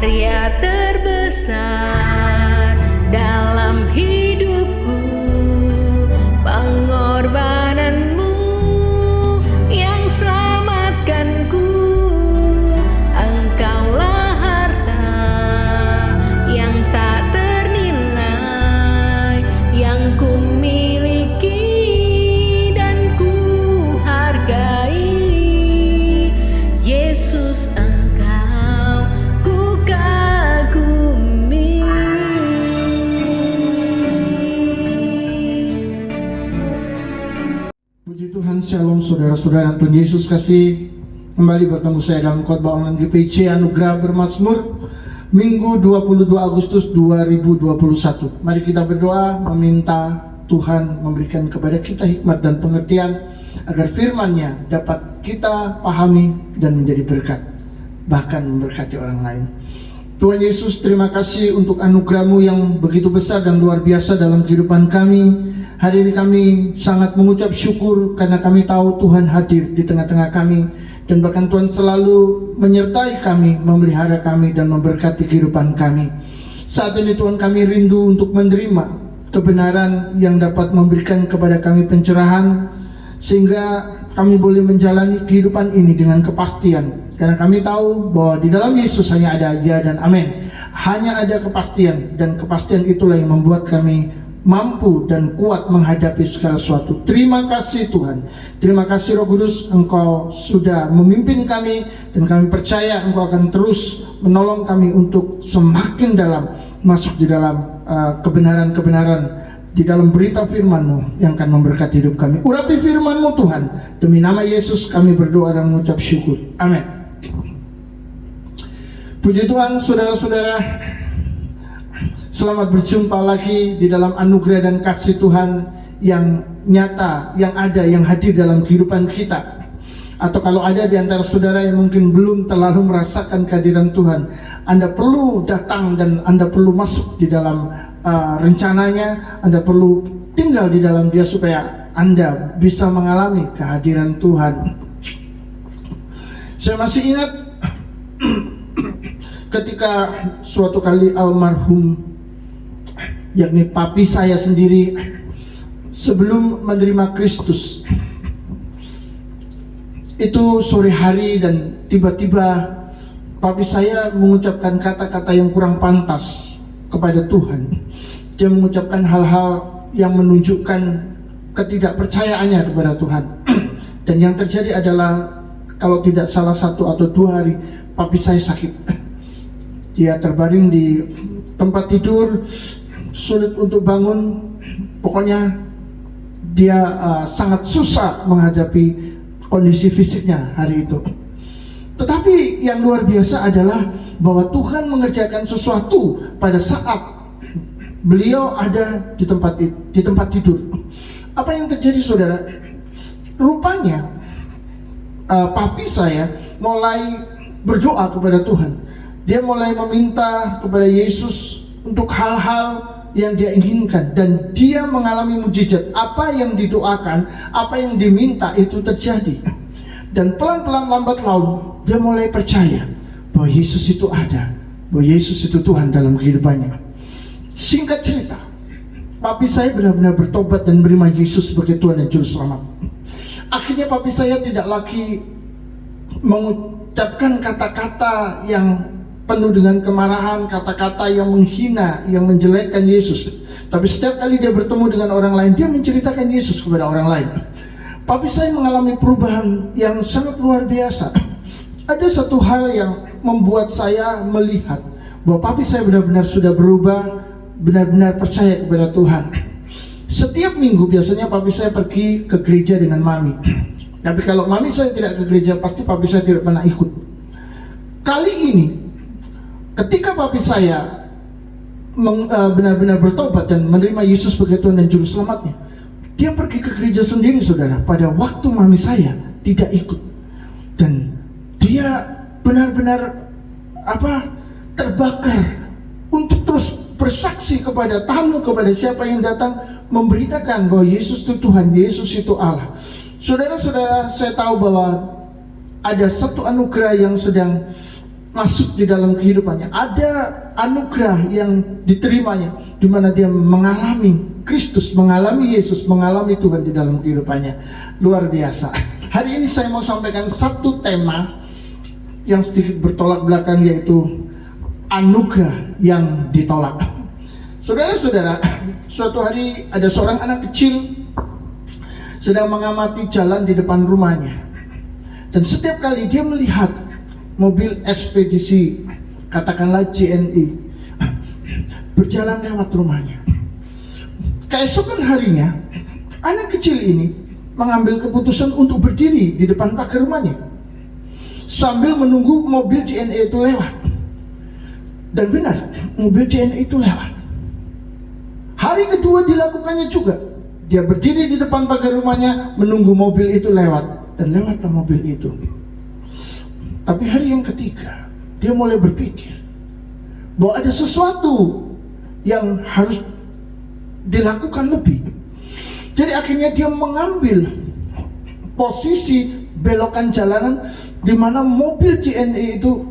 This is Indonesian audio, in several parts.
karya terbesar dalam hidupku, pengorbananmu yang selamatkanku. Engkaulah harta yang tak ternilai, yang ku miliki dan ku hargai. Yesus, Engkau ku kagumi. Puji Tuhan, Shalom saudara-saudara. Tuhan Yesus kasih kembali bertemu saya dalam khotbah online GPC Anugerah Bermazmur Minggu 22 Agustus 2021. Mari kita berdoa meminta Tuhan memberikan kepada kita hikmat dan pengertian agar firman-Nya dapat kita pahami dan menjadi berkat, bahkan memberkati orang lain. Tuhan Yesus, terima kasih untuk anugerah-Mu yang begitu besar dan luar biasa dalam kehidupan kami. Hari ini kami sangat mengucap syukur karena kami tahu Tuhan hadir di tengah-tengah kami, dan bahkan Tuhan selalu menyertai kami, memelihara kami, dan memberkati kehidupan kami. Saat ini Tuhan, kami rindu untuk menerima kebenaran yang dapat memberikan kepada kami pencerahan, sehingga kami boleh menjalani kehidupan ini dengan kepastian. Karena kami tahu bahwa di dalam Yesus hanya ada ya dan amin. Hanya ada kepastian, dan kepastian itulah yang membuat kami mampu dan kuat menghadapi segala sesuatu. Terima kasih Tuhan. Terima kasih Roh Kudus, Engkau sudah memimpin kami, dan kami percaya Engkau akan terus menolong kami untuk semakin dalam masuk di dalam kebenaran-kebenaran di dalam berita firman-Mu yang akan memberkati hidup kami. Urapi firman-Mu Tuhan. Demi nama Yesus kami berdoa dan mengucap syukur. Amin. Puji Tuhan, saudara-saudara. Selamat berjumpa lagi di dalam anugerah dan kasih Tuhan yang nyata, yang ada, yang hadir dalam kehidupan kita. Atau kalau ada di antara saudara yang mungkin belum terlalu merasakan kehadiran Tuhan, Anda perlu datang dan Anda perlu masuk di dalam rencananya. Anda perlu tinggal di dalam Dia supaya Anda bisa mengalami kehadiran Tuhan. Saya masih ingat ketika suatu kali almarhum, yakni papi saya sendiri, sebelum menerima Kristus, itu sore hari, dan tiba-tiba papi saya mengucapkan kata-kata yang kurang pantas kepada Tuhan. Dia mengucapkan hal-hal yang menunjukkan ketidakpercayaannya kepada Tuhan. Dan yang terjadi adalah, kalau tidak salah 1 atau 2 hari, papi saya sakit. Dia terbaring di tempat tidur, sulit untuk bangun. Pokoknya dia sangat susah menghadapi kondisi fisiknya hari itu. Tetapi yang luar biasa adalah bahwa Tuhan mengerjakan sesuatu pada saat beliau ada di tempat tidur. Apa yang terjadi, saudara? Rupanya papi saya mulai berdoa kepada Tuhan. Dia mulai meminta kepada Yesus untuk hal-hal yang dia inginkan, dan dia mengalami mujizat. Apa yang didoakan, apa yang diminta itu terjadi. Dan pelan-pelan lambat laun dia mulai percaya bahwa Yesus itu ada, bahwa Yesus itu Tuhan dalam kehidupannya. Singkat cerita, papi saya benar-benar bertobat dan menerima Yesus sebagai Tuhan dan Juru Selamat. Akhirnya papi saya tidak lagi mengucapkan kata-kata yang penuh dengan kemarahan, kata-kata yang menghina, yang menjelekkan Yesus. Tapi setiap kali dia bertemu dengan orang lain, dia menceritakan Yesus kepada orang lain. Papi saya mengalami perubahan yang sangat luar biasa. Ada satu hal yang membuat saya melihat bahwa papi saya benar-benar sudah berubah, benar-benar percaya kepada Tuhan. Setiap minggu biasanya papi saya pergi ke gereja dengan mami. Tapi kalau mami saya tidak ke gereja, pasti papi saya tidak pernah ikut. Kali ini, ketika papi saya benar-benar bertobat dan menerima Yesus sebagai Tuhan dan Juru Selamatnya, dia pergi ke gereja sendiri, saudara, pada waktu mami saya tidak ikut. Dan dia benar-benar terbakar untuk terus bersaksi kepada tamu, kepada siapa yang datang, memberitakan bahwa Yesus itu Tuhan, Yesus itu Allah. Saudara-saudara, saya tahu bahwa ada satu anugerah yang sedang masuk di dalam kehidupannya. Ada anugerah yang diterimanya, di mana dia mengalami Kristus, mengalami Yesus, mengalami Tuhan di dalam kehidupannya. Luar biasa. Hari ini saya mau sampaikan satu tema yang sedikit bertolak belakang, yaitu anugerah yang ditolak. Saudara-saudara, suatu hari ada seorang anak kecil sedang mengamati jalan di depan rumahnya. Dan setiap kali dia melihat mobil ekspedisi, katakanlah JNE, berjalan lewat rumahnya, keesokan harinya anak kecil ini mengambil keputusan untuk berdiri di depan pagar rumahnya sambil menunggu mobil JNE itu lewat. Dan benar, mobil JNE itu lewat. Hari kedua dilakukannya juga. Dia berdiri di depan pagar rumahnya menunggu mobil itu lewat, dan lewatlah mobil itu. Tapi hari yang ketiga, dia mulai berpikir bahwa ada sesuatu yang harus dilakukan lebih. Jadi akhirnya dia mengambil posisi belokan jalanan di mana mobil JNE itu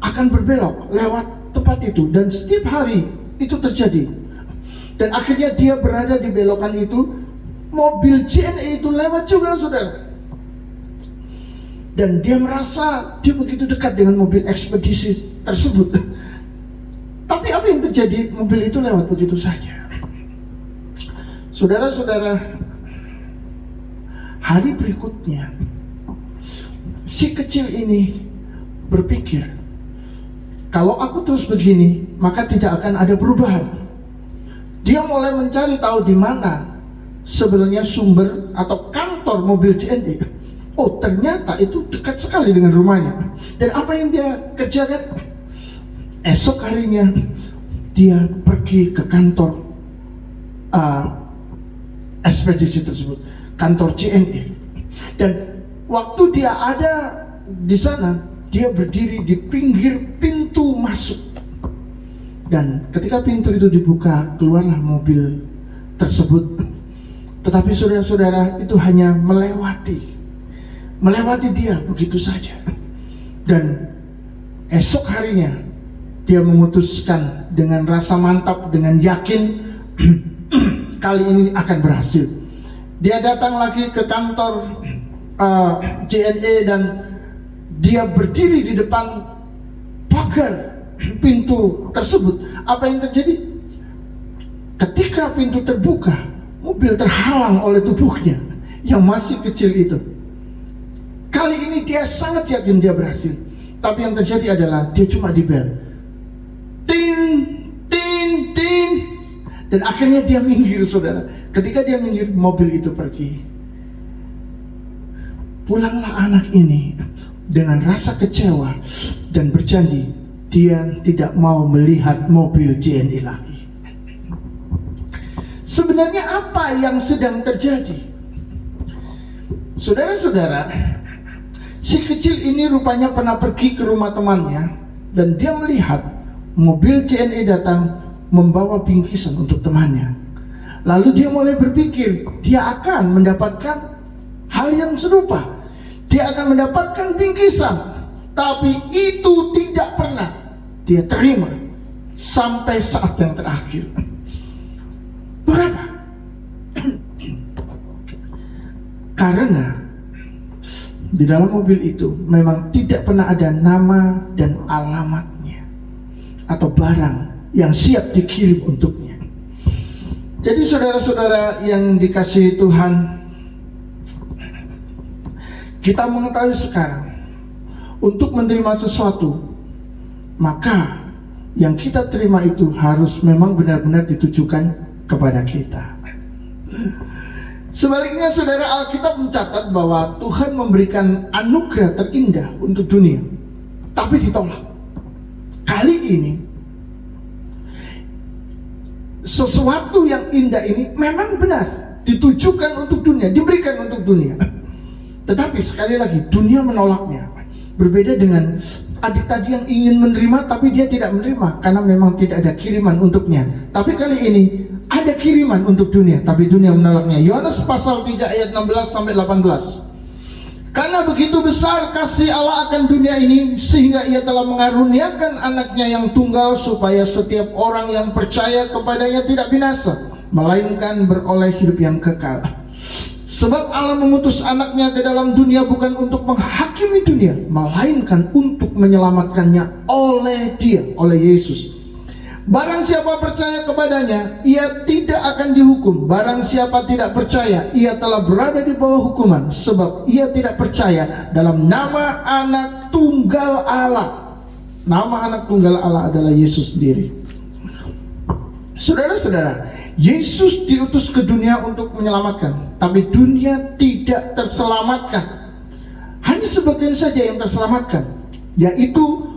akan berbelok lewat tempat itu. Dan setiap hari itu terjadi. Dan akhirnya dia berada di belokan itu, mobil JNE itu lewat juga, saudara. Dan dia merasa dia begitu dekat dengan mobil ekspedisi tersebut. Tapi apa yang terjadi? Mobil itu lewat begitu saja. Saudara-saudara, hari berikutnya si kecil ini berpikir, kalau aku terus begini, maka tidak akan ada perubahan. Dia mulai mencari tahu di mana sebenarnya sumber atau kantor mobil JNE. Oh, ternyata itu dekat sekali dengan rumahnya. Dan apa yang dia kerjakan? Esok harinya dia pergi ke kantor ekspedisi tersebut, kantor JNE. Dan waktu dia ada di sana, dia berdiri di pinggir pintu masuk. Dan ketika pintu itu dibuka, keluarlah mobil tersebut. Tetapi saudara-saudara, itu hanya melewati dia begitu saja. Dan esok harinya dia memutuskan dengan rasa mantap, dengan yakin kali ini akan berhasil. Dia datang lagi ke kantor JNE dan dia berdiri di depan pagar pintu tersebut. Apa yang terjadi? Ketika pintu terbuka, mobil terhalang oleh tubuhnya yang masih kecil itu. Kali ini dia sangat yakin dia berhasil. Tapi yang terjadi adalah dia cuma dibel. Ting, ting, ting. Dan akhirnya dia minggir, saudara. Ketika dia minggir, mobil itu pergi. Pulanglah anak ini dengan rasa kecewa dan berjanji dia tidak mau melihat mobil JNE lagi. Sebenarnya apa yang sedang terjadi? Saudara-saudara, si kecil ini rupanya pernah pergi ke rumah temannya dan dia melihat mobil JNE datang membawa bingkisan untuk temannya. Lalu dia mulai berpikir dia akan mendapatkan hal yang serupa. Dia akan mendapatkan bingkisan, tapi itu tidak pernah dia terima sampai saat yang terakhir. Mengapa? Karena di dalam mobil itu memang tidak pernah ada nama dan alamatnya atau barang yang siap dikirim untuknya. Jadi saudara-saudara yang dikasihi Tuhan, kita mengetahui sekarang untuk menerima sesuatu, maka yang kita terima itu harus memang benar-benar ditujukan kepada kita. Sebaliknya, saudara, Alkitab mencatat bahwa Tuhan memberikan anugerah terindah untuk dunia, tapi ditolak. Kali ini sesuatu yang indah ini memang benar ditujukan untuk dunia, diberikan untuk dunia. Tetapi sekali lagi dunia menolaknya. Berbeda dengan adik tadi yang ingin menerima tapi dia tidak menerima karena memang tidak ada kiriman untuknya. Tapi kali ini ada kiriman untuk dunia, tapi dunia menolaknya. Yohanes pasal 3 ayat 16 sampai 18. Karena begitu besar kasih Allah akan dunia ini, sehingga ia telah mengaruniakan anaknya yang tunggal, supaya setiap orang yang percaya kepadanya tidak binasa, melainkan beroleh hidup yang kekal. Sebab Allah mengutus anaknya ke dalam dunia bukan untuk menghakimi dunia, melainkan untuk menyelamatkannya oleh Dia, oleh Yesus. Barang siapa percaya kepadanya, ia tidak akan dihukum. Barang siapa tidak percaya, ia telah berada di bawah hukuman, sebab ia tidak percaya dalam nama anak tunggal Allah. Nama anak tunggal Allah adalah Yesus sendiri. Saudara-saudara, Yesus diutus ke dunia untuk menyelamatkan, tapi dunia tidak terselamatkan. Hanya sebagian saja yang terselamatkan, yaitu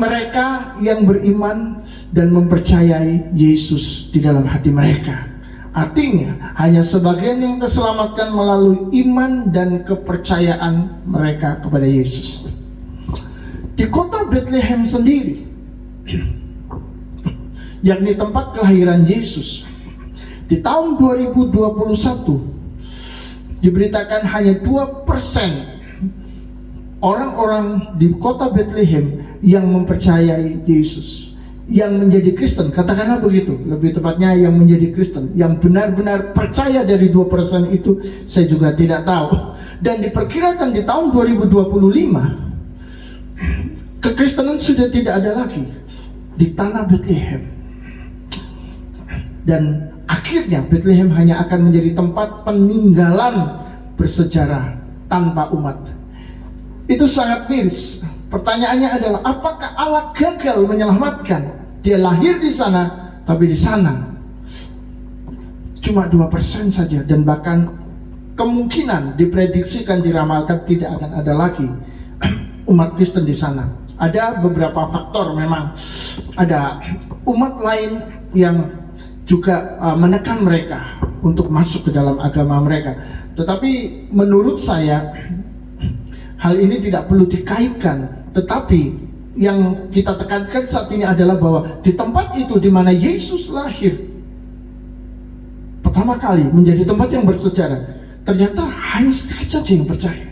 mereka yang beriman dan mempercayai Yesus di dalam hati mereka. Artinya, hanya sebagian yang terselamatkan melalui iman dan kepercayaan mereka kepada Yesus. Di kota Bethlehem sendiri, yakni tempat kelahiran Yesus, di tahun 2021 diberitakan hanya 2% orang-orang di kota Bethlehem yang mempercayai Yesus, yang menjadi Kristen, katakanlah begitu, lebih tepatnya yang menjadi Kristen, yang benar-benar percaya. Dari 2% itu saya juga tidak tahu. Dan diperkirakan di tahun 2025 kekristenan sudah tidak ada lagi di tanah Bethlehem, dan akhirnya Bethlehem hanya akan menjadi tempat peninggalan bersejarah tanpa umat. Itu sangat miris. Pertanyaannya adalah, apakah Allah gagal menyelamatkan? Dia lahir di sana, tapi di sana cuma 2% saja, dan bahkan kemungkinan diprediksikan, diramalkan tidak akan ada lagi umat Kristen di sana. Ada beberapa faktor, memang ada umat lain yang juga menekan mereka untuk masuk ke dalam agama mereka. Tetapi menurut saya hal ini tidak perlu dikaitkan. Tetapi yang kita tekankan saat ini adalah bahwa di tempat itu di mana Yesus lahir pertama kali, menjadi tempat yang bersejarah, ternyata hanya sedikit saja yang percaya.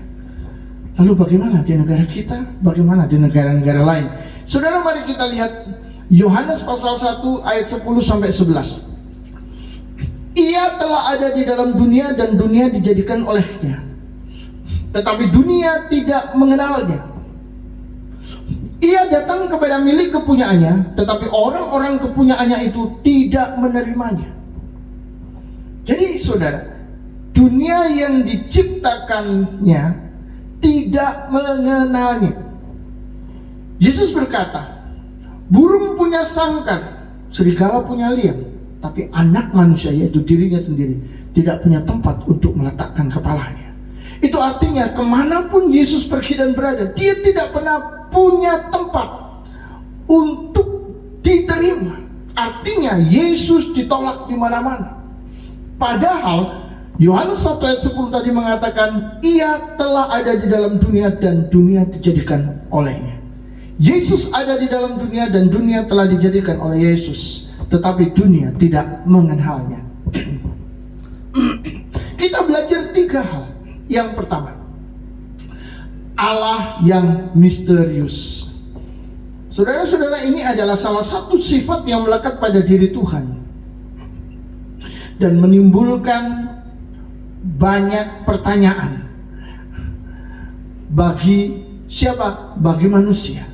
Lalu bagaimana di negara kita? Bagaimana di negara-negara lain? Saudara, mari kita lihat Yohanes pasal 1 ayat 10 sampai 11. Ia telah ada di dalam dunia dan dunia dijadikan olehnya, tetapi dunia tidak mengenalnya. Ia datang kepada milik kepunyaannya, tetapi orang-orang kepunyaannya itu tidak menerimanya. Jadi saudara, dunia yang diciptakannya tidak mengenalnya. Yesus berkata, burung punya sangkar, serigala punya liang, tapi anak manusia, yaitu dirinya sendiri, tidak punya tempat untuk meletakkan kepalanya. Itu artinya kemanapun Yesus pergi dan berada, dia tidak pernah punya tempat untuk diterima. Artinya Yesus ditolak di mana-mana. Padahal Yohanes 1 ayat 10 tadi mengatakan, ia telah ada di dalam dunia dan dunia dijadikan olehnya. Yesus ada di dalam dunia dan dunia telah dijadikan oleh Yesus, tetapi dunia tidak mengenalnya. Kita belajar 3 hal. Yang pertama, Allah yang misterius. Saudara-saudara, ini adalah salah satu sifat yang melekat pada diri Tuhan dan menimbulkan banyak pertanyaan bagi siapa? Bagi manusia.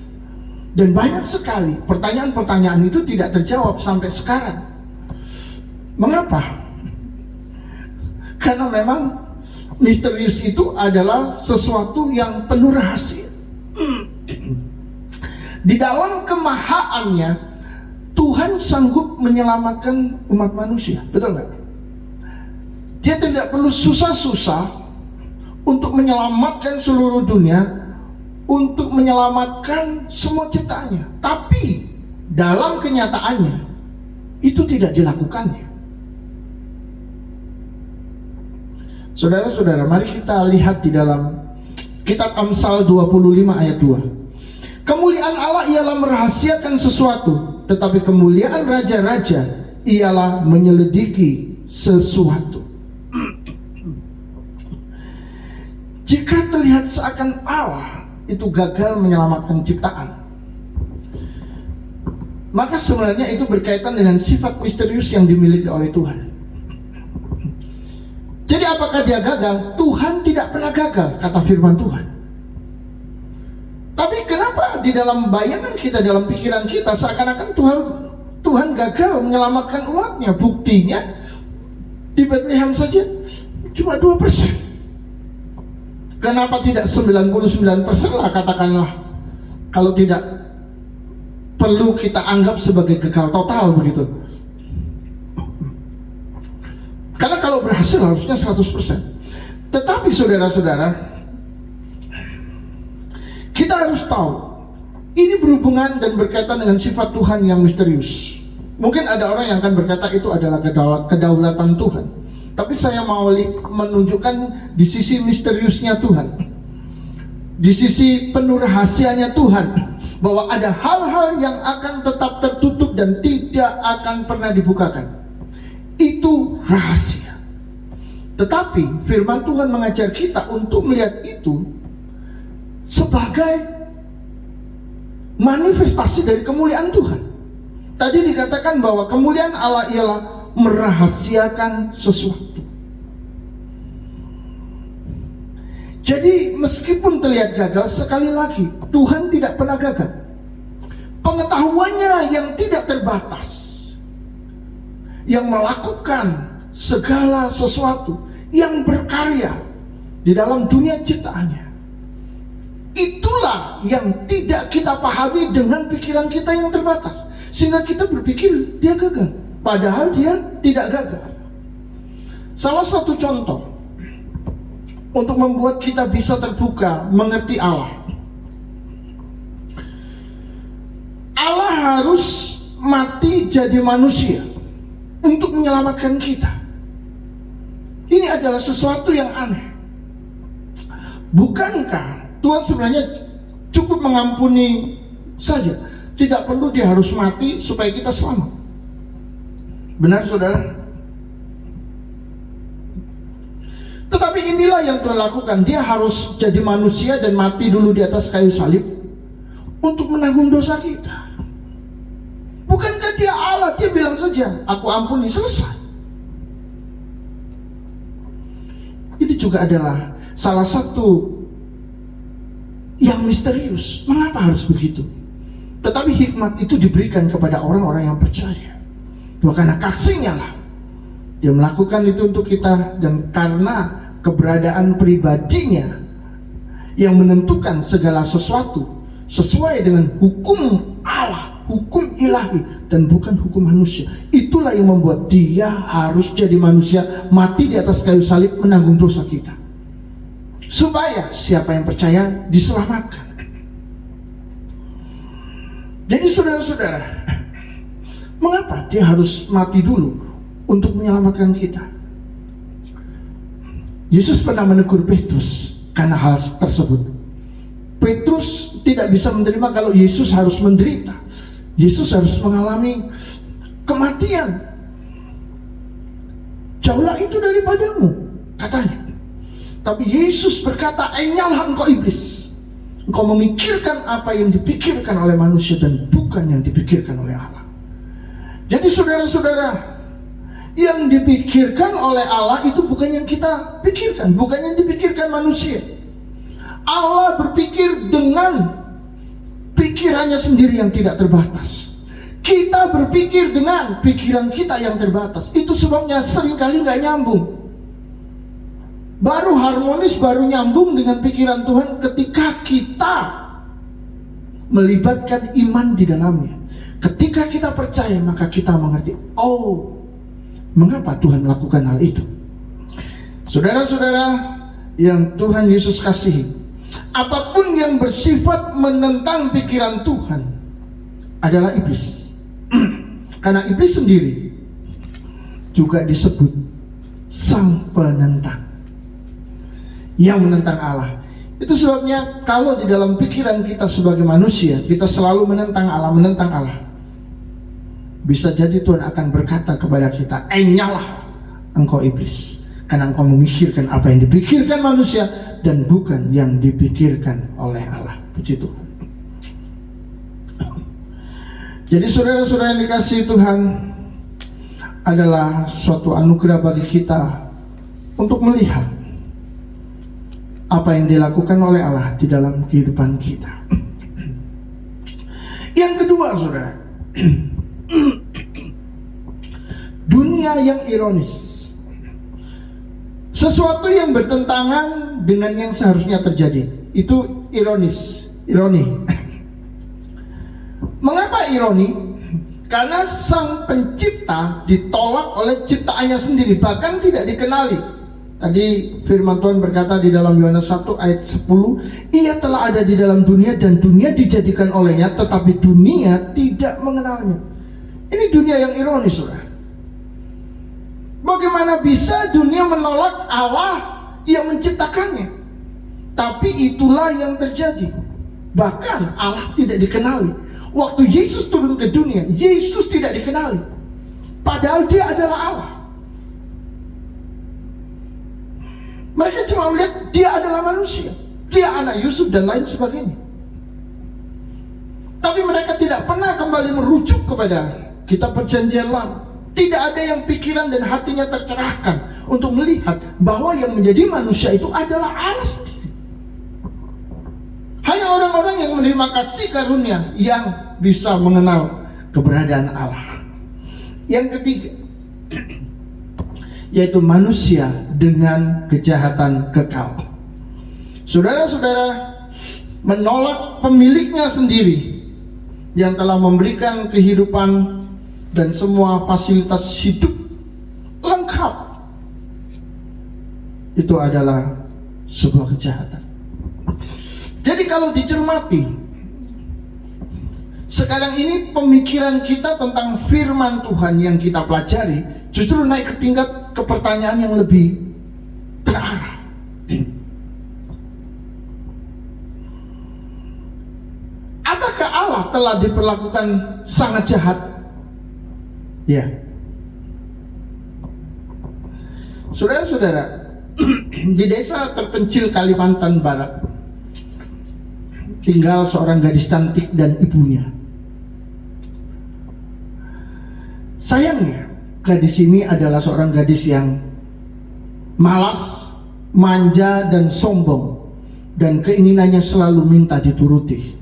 Dan banyak sekali pertanyaan-pertanyaan itu tidak terjawab sampai sekarang. Mengapa? Karena memang misterius itu adalah sesuatu yang penuh rahasia. Di dalam kemahaannya, Tuhan sanggup menyelamatkan umat manusia, betul nggak? Dia tidak perlu susah-susah untuk menyelamatkan seluruh dunia, untuk menyelamatkan semua ciptaannya. Tapi dalam kenyataannya itu tidak dilakukannya. Saudara-saudara, mari kita lihat di dalam kitab Amsal 25 ayat 2. Kemuliaan Allah ialah merahasiakan sesuatu, tetapi kemuliaan raja-raja ialah menyelidiki sesuatu. Jika terlihat seakan Allah itu gagal menyelamatkan ciptaan. Maka sebenarnya itu berkaitan dengan sifat misterius yang dimiliki oleh Tuhan. Jadi apakah dia gagal? Tuhan tidak pernah gagal, kata firman Tuhan. Tapi kenapa di dalam bayangan kita, dalam pikiran kita, seakan-akan Tuhan gagal menyelamatkan umatnya? Buktinya di Bethlehem saja cuma 2%. Kenapa tidak 99% lah, katakanlah, kalau tidak perlu kita anggap sebagai gagal total begitu. Karena kalau berhasil harusnya 100%. Tetapi saudara-saudara, kita harus tahu ini berhubungan dan berkaitan dengan sifat Tuhan yang misterius. Mungkin ada orang yang akan berkata itu adalah kedaulatan Tuhan. Tapi saya mau menunjukkan di sisi misteriusnya Tuhan, di sisi penuh rahasianya Tuhan, bahwa ada hal-hal yang akan tetap tertutup dan tidak akan pernah dibukakan. Itu rahasia. Tetapi firman Tuhan mengajar kita untuk melihat itu sebagai manifestasi dari kemuliaan Tuhan. Tadi dikatakan bahwa kemuliaan Allah ialah merahasiakan sesuatu. Jadi meskipun terlihat gagal, sekali lagi Tuhan tidak pernah gagal. Pengetahuannya yang tidak terbatas, yang melakukan segala sesuatu, yang berkarya di dalam dunia ciptaannya, itulah yang tidak kita pahami dengan pikiran kita yang terbatas, sehingga kita berpikir dia gagal, padahal dia tidak gagal. Salah satu contoh untuk membuat kita bisa terbuka mengerti Allah, Allah harus mati jadi manusia untuk menyelamatkan kita. Ini adalah sesuatu yang aneh. Bukankah Tuhan sebenarnya cukup mengampuni saja? Tidak perlu dia harus mati supaya kita selamat. Benar saudara? Tetapi inilah yang Tuhan lakukan. Dia harus jadi manusia dan mati dulu di atas kayu salib untuk menanggung dosa kita. Bukankah dia Allah? Dia bilang saja, aku ampuni, selesai. Ini juga adalah salah satu yang misterius. Mengapa harus begitu? Tetapi hikmat itu diberikan kepada orang-orang yang percaya, bahwa karena kasihnya lah dia melakukan itu untuk kita, dan karena keberadaan pribadinya yang menentukan segala sesuatu sesuai dengan hukum Allah, hukum ilahi, dan bukan hukum manusia. Itulah yang membuat dia harus jadi manusia, mati di atas kayu salib, menanggung dosa kita, supaya siapa yang percaya diselamatkan. Jadi saudara-saudara, mengapa dia harus mati dulu untuk menyelamatkan kita? Yesus pernah menegur Petrus karena hal tersebut. Petrus tidak bisa menerima kalau Yesus harus menderita, Yesus harus mengalami kematian. Jauhlah itu daripadamu, katanya. Tapi Yesus berkata, enyallah engkau iblis, engkau memikirkan apa yang dipikirkan oleh manusia dan bukan yang dipikirkan oleh Allah. Jadi saudara-saudara, yang dipikirkan oleh Allah itu bukan yang kita pikirkan, bukan yang dipikirkan manusia. Allah berpikir dengan pikirannya sendiri yang tidak terbatas. Kita berpikir dengan pikiran kita yang terbatas. Itu sebabnya seringkali nggak nyambung. Baru harmonis, baru nyambung dengan pikiran Tuhan ketika kita melibatkan iman di dalamnya. Ketika kita percaya, maka kita mengerti, oh, mengapa Tuhan melakukan hal itu. Saudara-saudara yang Tuhan Yesus kasihi, apapun yang bersifat menentang pikiran Tuhan adalah iblis. Karena iblis sendiri juga disebut sang penentang, yang menentang Allah. Itu sebabnya kalau di dalam pikiran kita sebagai manusia, kita selalu menentang Allah, menentang Allah, bisa jadi Tuhan akan berkata kepada kita, enyallah engkau iblis, Karena engkau memikirkan apa yang dipikirkan manusia dan bukan yang dipikirkan oleh Allah. Puji Tuhan. Jadi saudara-saudara yang dikasihi Tuhan, adalah suatu anugerah bagi kita untuk melihat apa yang dilakukan oleh Allah di dalam kehidupan kita. Yang kedua, saudara, dunia yang ironis, sesuatu yang bertentangan dengan yang seharusnya terjadi. Itu ironi. Mengapa ironi? Karena sang pencipta ditolak oleh ciptaannya sendiri, bahkan tidak dikenali. Tadi firman Tuhan berkata di dalam Yohanes 1 ayat 10, ia telah ada di dalam dunia dan dunia dijadikan olehnya, tetapi dunia tidak mengenalnya. Ini dunia yang ironis, saudara. Bagaimana bisa dunia menolak Allah yang menciptakannya? Tapi itulah yang terjadi. Bahkan Allah tidak dikenali. Waktu Yesus turun ke dunia, Yesus tidak dikenali. Padahal dia adalah Allah. Mereka cuma melihat dia adalah manusia, dia anak Yusuf dan lain sebagainya. Tapi mereka tidak pernah kembali merujuk kepada kitab perjanjian lama. Tidak ada yang pikiran dan hatinya tercerahkan untuk melihat bahwa yang menjadi manusia itu adalah Allah sendiri. Hanya orang-orang yang menerima kasih karunia yang bisa mengenal keberadaan Allah. Yang ketiga, yaitu manusia dengan kejahatan kekal. Saudara-saudara, menolak pemiliknya sendiri yang telah memberikan kehidupan dan semua fasilitas hidup lengkap, itu adalah sebuah kejahatan. Jadi kalau dicermati, sekarang ini pemikiran kita tentang firman Tuhan yang kita pelajari justru naik ke tingkat kepertanyaan yang lebih terarah. Apakah Allah telah diperlakukan sangat jahat? Ya. Saudara-saudara, di desa terpencil Kalimantan Barat tinggal seorang gadis cantik dan ibunya. Sayangnya, gadis ini adalah seorang gadis yang malas, manja, dan sombong, dan keinginannya selalu minta dituruti.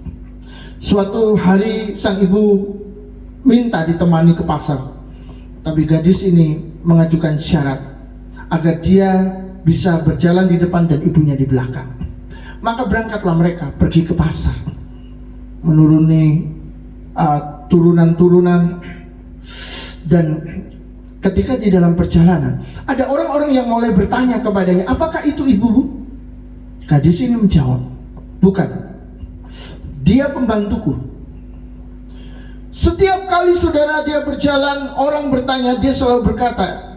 Suatu hari sang ibu minta ditemani ke pasar, tapi gadis ini mengajukan syarat agar dia bisa berjalan di depan dan ibunya di belakang. Maka berangkatlah mereka pergi ke pasar, menuruni turunan-turunan, dan ketika di dalam perjalanan ada orang-orang yang mulai bertanya kepadanya, apakah itu ibumu? Gadis ini menjawab, bukan, dia pembantuku. Setiap kali saudara dia berjalan, orang bertanya, dia selalu berkata,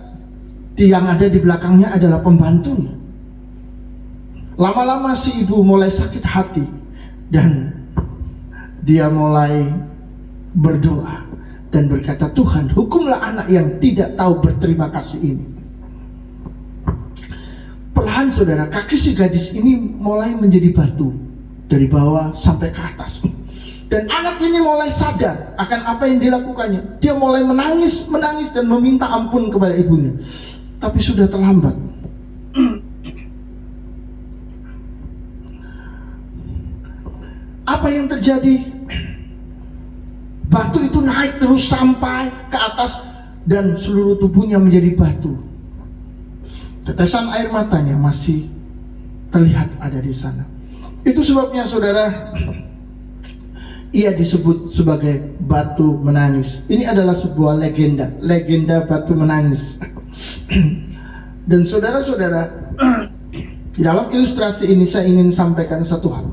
yang ada di belakangnya adalah pembantunya. Lama-lama si ibu mulai sakit hati dan dia mulai berdoa dan berkata, Tuhan, hukumlah anak yang tidak tahu berterima kasih ini. Perlahan saudara, kaki si gadis ini mulai menjadi batu dari bawah sampai ke atas. Dan anak ini mulai sadar akan apa yang dilakukannya. Dia mulai menangis dan meminta ampun kepada ibunya. Tapi sudah terlambat. Apa yang terjadi? Batu itu naik terus sampai ke atas dan seluruh tubuhnya menjadi batu. Tetesan air matanya masih terlihat ada di sana. Itu sebabnya saudara, ia disebut sebagai batu menangis. Ini adalah sebuah legenda batu menangis. Dan saudara-saudara, di dalam ilustrasi ini saya ingin sampaikan satu hal.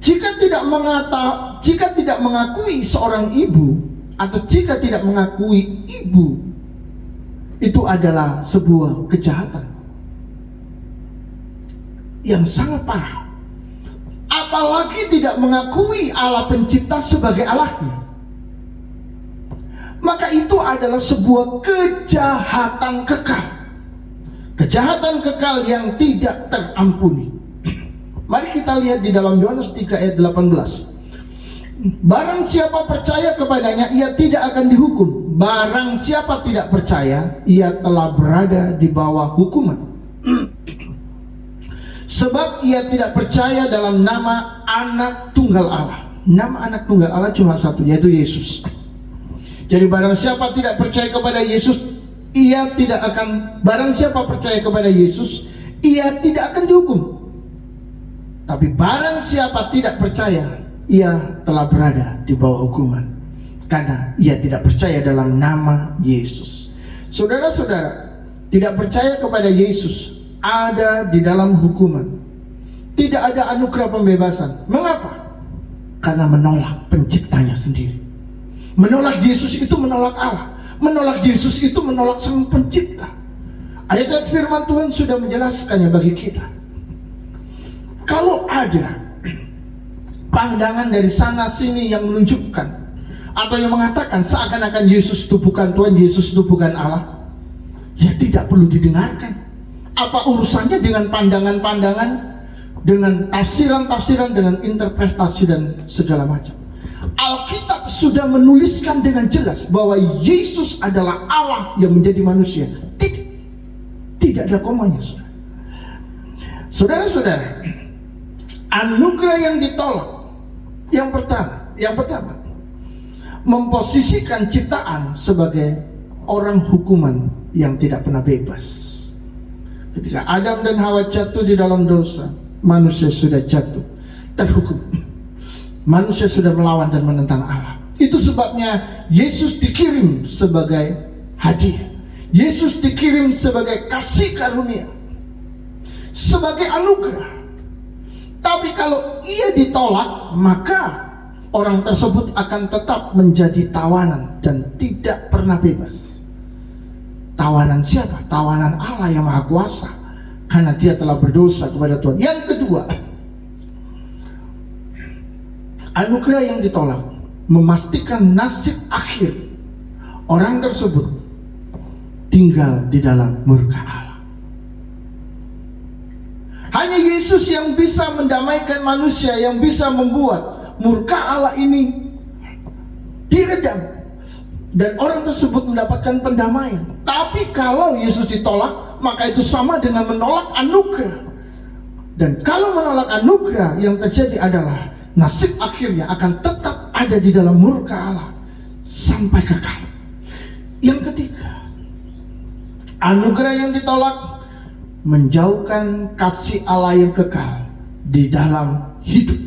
Jika tidak mengakui seorang ibu, atau jika tidak mengakui ibu, itu adalah sebuah kejahatan yang sangat parah. Apalagi tidak mengakui Allah pencipta sebagai Allahnya, maka itu adalah sebuah kejahatan kekal. kejahatan kekal yang tidak terampuni. Mari kita lihat di dalam Yohanes 3 ayat 18. Barang siapa percaya kepadanya, ia tidak akan dihukum. Barang siapa tidak percaya, ia telah berada di bawah hukuman. Sebab ia tidak percaya dalam nama anak tunggal Allah. Nama anak tunggal Allah cuma satu, yaitu Yesus. Jadi barang siapa tidak percaya kepada Yesus, ia tidak akan, barang siapa percaya kepada Yesus, ia tidak akan dihukum. Tapi barang siapa tidak percaya, ia telah berada di bawah hukuman, karena ia tidak percaya dalam nama Yesus. Saudara-saudara, tidak percaya kepada Yesus ada di dalam hukuman. Tidak ada anugerah pembebasan. Mengapa? Karena menolak penciptanya sendiri. Menolak Yesus itu menolak Allah. Menolak Yesus itu menolak Sang Pencipta. Ayat firman Tuhan sudah menjelaskannya bagi kita. Kalau ada pandangan dari sana sini yang menunjukkan atau yang mengatakan seakan-akan Yesus itu bukan Tuhan, Yesus itu bukan Allah, ya tidak perlu didengarkan. Apa urusannya dengan pandangan-pandangan, dengan tafsiran-tafsiran, dengan interpretasi dan segala macam. Alkitab sudah menuliskan dengan jelas bahwa Yesus adalah Allah yang menjadi manusia. Tidak ada komanya, saudara. Saudara-saudara, anugerah yang ditolak yang pertama, memposisikan ciptaan sebagai orang hukuman yang tidak pernah bebas. Ketika Adam dan Hawa jatuh di dalam dosa, manusia sudah jatuh, terhukum. Manusia sudah melawan dan menentang Allah. Itu sebabnya Yesus dikirim sebagai hadiah. Yesus dikirim sebagai kasih karunia, sebagai anugerah. Tapi kalau ia ditolak, maka orang tersebut akan tetap menjadi tawanan dan tidak pernah bebas. Tawanan siapa? Tawanan Allah yang Maha Kuasa, karena dia telah berdosa kepada Tuhan. Yang kedua, anugerah yang ditolak memastikan nasib akhir orang tersebut tinggal di dalam murka Allah. Hanya Yesus yang bisa mendamaikan manusia, yang bisa membuat murka Allah ini diredam dan orang tersebut mendapatkan pendamaian. Tapi kalau Yesus ditolak, maka itu sama dengan menolak anugerah. Dan kalau menolak anugerah, yang terjadi adalah nasib akhirnya akan tetap ada di dalam murka Allah sampai kekal. Yang ketiga, anugerah yang ditolak menjauhkan kasih Allah yang kekal di dalam hidup,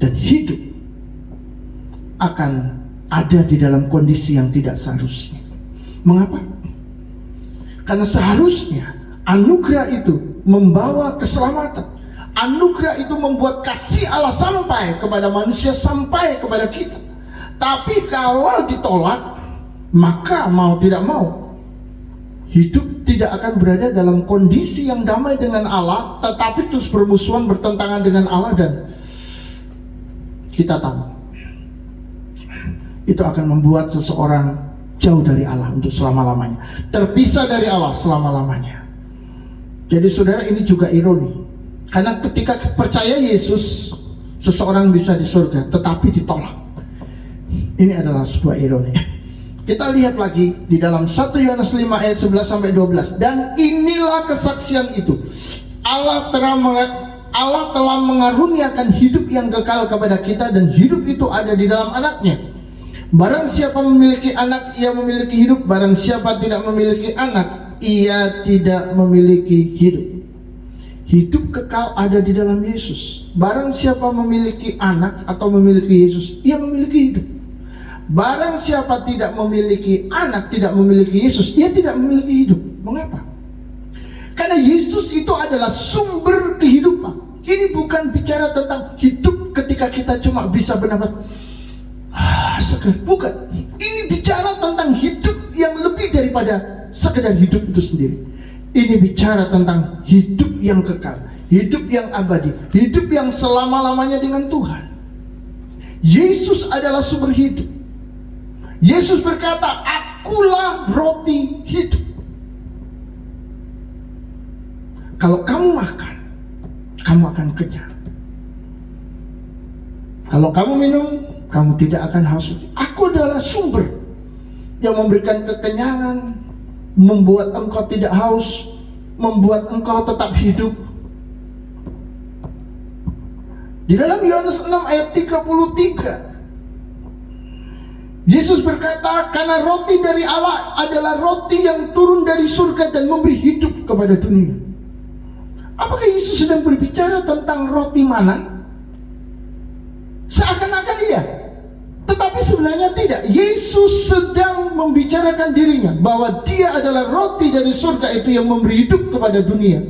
dan hidup akan ada di dalam kondisi yang tidak seharusnya. Mengapa? Karena seharusnya anugerah itu membawa keselamatan. Anugerah itu membuat kasih Allah sampai kepada manusia, sampai kepada kita. Tapi kalau ditolak, maka mau tidak mau, hidup tidak akan berada dalam kondisi yang damai dengan Allah, tetapi terus bermusuhan, bertentangan dengan Allah. Dan kita tahu itu akan membuat seseorang jauh dari Allah untuk selama-lamanya, terpisah dari Allah selama-lamanya. Jadi saudara, ini juga ironi, karena ketika percaya Yesus, seseorang bisa di surga, tetapi ditolak. Ini adalah sebuah ironi. Kita lihat lagi di dalam 1 Yohanes 5 ayat 11 sampai 12. Dan inilah kesaksian itu, Allah telah mengaruniakan hidup yang kekal kepada kita, dan hidup itu ada di dalam Anaknya. Barang siapa memiliki anak, ia memiliki hidup. Barang siapa tidak memiliki anak, ia tidak memiliki hidup. Hidup kekal ada di dalam Yesus. Barang siapa memiliki anak atau memiliki Yesus, ia memiliki hidup. Barang siapa tidak memiliki anak, tidak memiliki Yesus, ia tidak memiliki hidup. Mengapa? Karena Yesus itu adalah sumber kehidupan. Ini bukan bicara tentang hidup ketika kita cuma bisa bernapas sekedar, bukan. Ini bicara tentang hidup yang lebih daripada sekedar hidup itu sendiri. Ini bicara tentang hidup yang kekal, hidup yang abadi, hidup yang selama-lamanya dengan Tuhan. Yesus adalah sumber hidup. Yesus berkata, akulah roti hidup. Kalau kamu makan, kamu akan kenyang. Kalau kamu minum, kamu tidak akan haus lagi. Aku adalah sumber yang memberikan kekenyangan, membuat engkau tidak haus, membuat engkau tetap hidup. Di dalam Yohanes 6 ayat 33, Yesus berkata, karena roti dari Allah adalah roti yang turun dari surga dan memberi hidup kepada dunia. Apakah Yesus sedang berbicara tentang roti mana? Seakan-akan iya, tetapi sebenarnya tidak. Yesus sedang membicarakan dirinya bahwa dia adalah roti dari surga itu yang memberi hidup kepada dunia.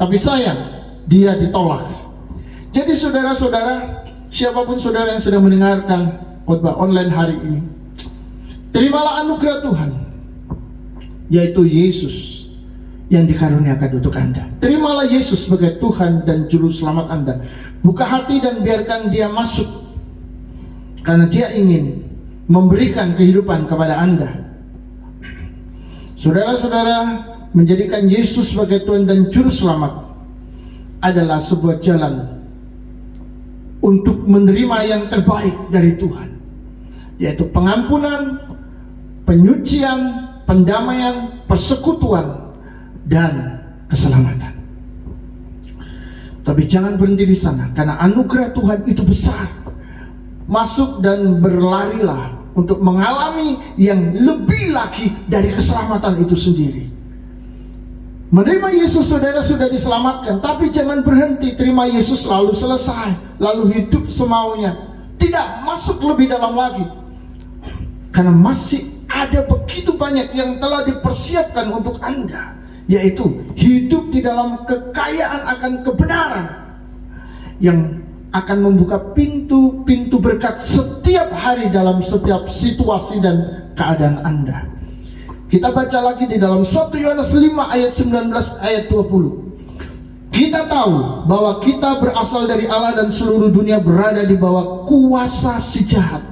Tapi sayang, dia ditolak. Jadi saudara-saudara, siapapun saudara yang sedang mendengarkan khotbah online hari ini, terimalah anugerah Tuhan, yaitu Yesus yang dikaruniakan untuk Anda. Terimalah Yesus sebagai Tuhan dan Juru Selamat Anda. Buka hati dan biarkan dia masuk, karena dia ingin memberikan kehidupan kepada Anda. Saudara-saudara, menjadikan Yesus sebagai Tuhan dan Juru Selamat adalah sebuah jalan untuk menerima yang terbaik dari Tuhan, yaitu pengampunan, penyucian, pendamaian, persekutuan, dan keselamatan. Tapi jangan berhenti di sana, karena anugerah Tuhan itu besar. Masuk dan berlarilah untuk mengalami yang lebih lagi dari keselamatan itu sendiri. Menerima Yesus, saudara sudah diselamatkan, tapi jangan berhenti terima Yesus lalu selesai, lalu hidup semaunya, tidak masuk lebih dalam lagi. Karena masih ada begitu banyak yang telah dipersiapkan untuk Anda, yaitu hidup di dalam kekayaan akan kebenaran yang akan membuka pintu-pintu berkat setiap hari dalam setiap situasi dan keadaan Anda. Kita baca lagi di dalam 1 Yohanes 5 ayat 19 ayat 20. Kita tahu bahwa kita berasal dari Allah dan seluruh dunia berada di bawah kuasa si jahat.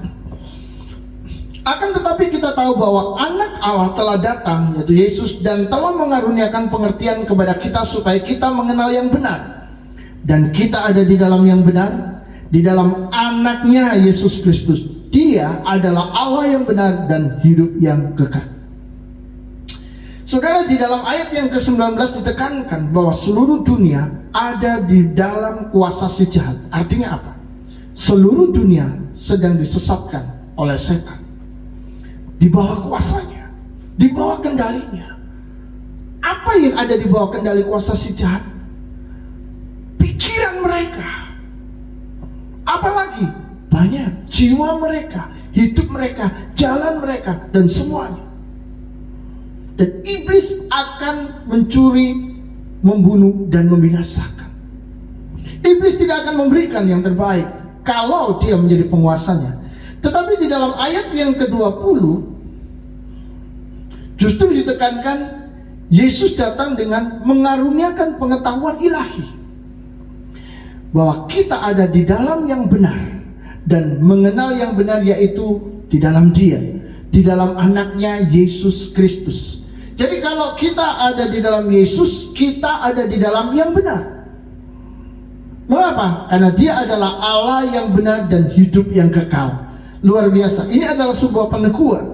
Akan tetapi kita tahu bahwa anak Allah telah datang, yaitu Yesus, dan telah mengaruniakan pengertian kepada kita supaya kita mengenal yang benar. Dan kita ada di dalam yang benar, di dalam anaknya Yesus Kristus. Dia adalah Allah yang benar dan hidup yang kekal. Saudara, di dalam ayat yang ke-19 ditekankan bahwa seluruh dunia ada di dalam kuasa si jahat. Artinya apa? Seluruh dunia sedang disesatkan oleh setan, di bawah kuasanya, di bawah kendalinya. Apa yang ada di bawah kendali kuasa si jahat? Pikiran mereka, apalagi banyak jiwa mereka, hidup mereka, jalan mereka, dan semuanya. Dan iblis akan mencuri, membunuh, dan membinasakan. Iblis tidak akan memberikan yang terbaik kalau dia menjadi penguasanya. Tetapi di dalam ayat yang ke-20 justru ditekankan Yesus datang dengan mengaruniakan pengetahuan ilahi, bahwa kita ada di dalam yang benar dan mengenal yang benar, yaitu di dalam Dia, di dalam anaknya Yesus Kristus. Jadi kalau kita ada di dalam Yesus, kita ada di dalam yang benar. Mengapa? Karena Dia adalah Allah yang benar dan hidup yang kekal. Luar biasa. Ini adalah sebuah peneguhan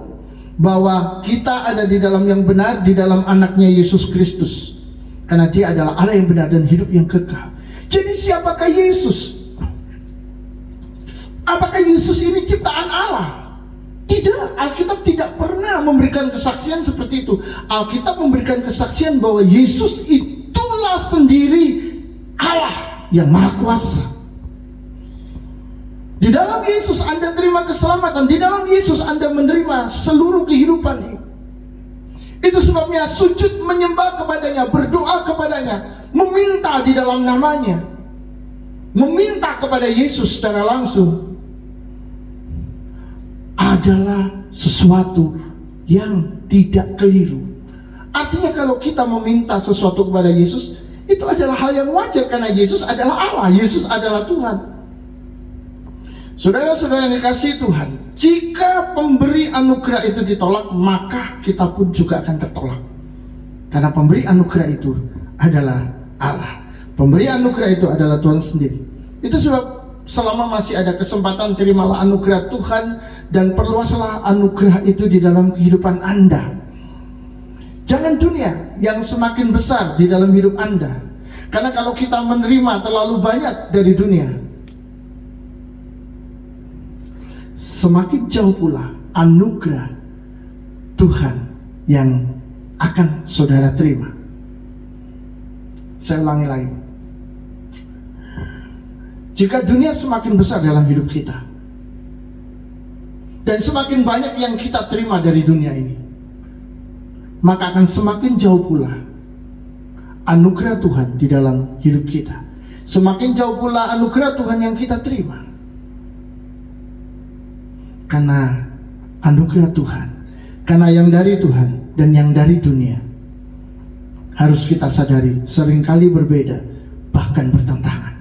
bahwa kita ada di dalam yang benar, di dalam anaknya Yesus Kristus. Karena Dia adalah Allah yang benar dan hidup yang kekal. Jadi siapakah Yesus? Apakah Yesus ini ciptaan Allah? Tidak, Alkitab tidak pernah memberikan kesaksian seperti itu. Alkitab memberikan kesaksian bahwa Yesus itulah sendiri Allah yang Maha Kuasa. Di dalam Yesus Anda terima keselamatan, di dalam Yesus Anda menerima seluruh kehidupan ini. Itu sebabnya sujud menyembah kepadanya, berdoa kepadanya, meminta di dalam namanya, meminta kepada Yesus secara langsung adalah sesuatu yang tidak keliru. Artinya kalau kita meminta sesuatu kepada Yesus, itu adalah hal yang wajar karena Yesus adalah Allah, Yesus adalah Tuhan. Saudara-saudara yang dikasihi Tuhan, jika pemberi anugerah itu ditolak, maka kita pun juga akan tertolak. Karena pemberi anugerah itu adalah Allah. Pemberi anugerah itu adalah Tuhan sendiri. Itu sebab selama masih ada kesempatan, terimalah anugerah Tuhan dan perluaslah anugerah itu di dalam kehidupan Anda. Jangan dunia yang semakin besar di dalam hidup Anda. Karena kalau kita menerima terlalu banyak dari dunia, semakin jauh pula anugerah Tuhan yang akan saudara terima. Saya ulangi lagi. Jika dunia semakin besar dalam hidup kita dan semakin banyak yang kita terima dari dunia ini, maka akan semakin jauh pula anugerah Tuhan di dalam hidup kita. Semakin jauh pula anugerah Tuhan yang kita terima. Karena anugerah Tuhan, karena yang dari Tuhan dan yang dari dunia, harus kita sadari seringkali berbeda, bahkan bertentangan.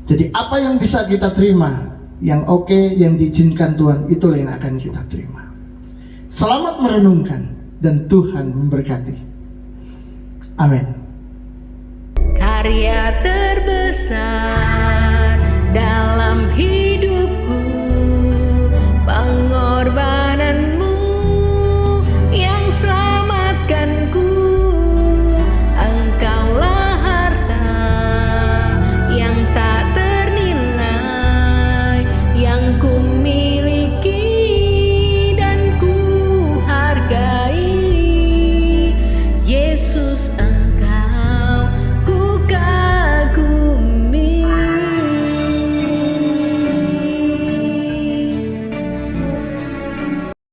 Jadi apa yang bisa kita terima, yang oke, yang diizinkan Tuhan, itulah yang akan kita terima. Selamat merenungkan dan Tuhan memberkati. Amin. Karya terbesar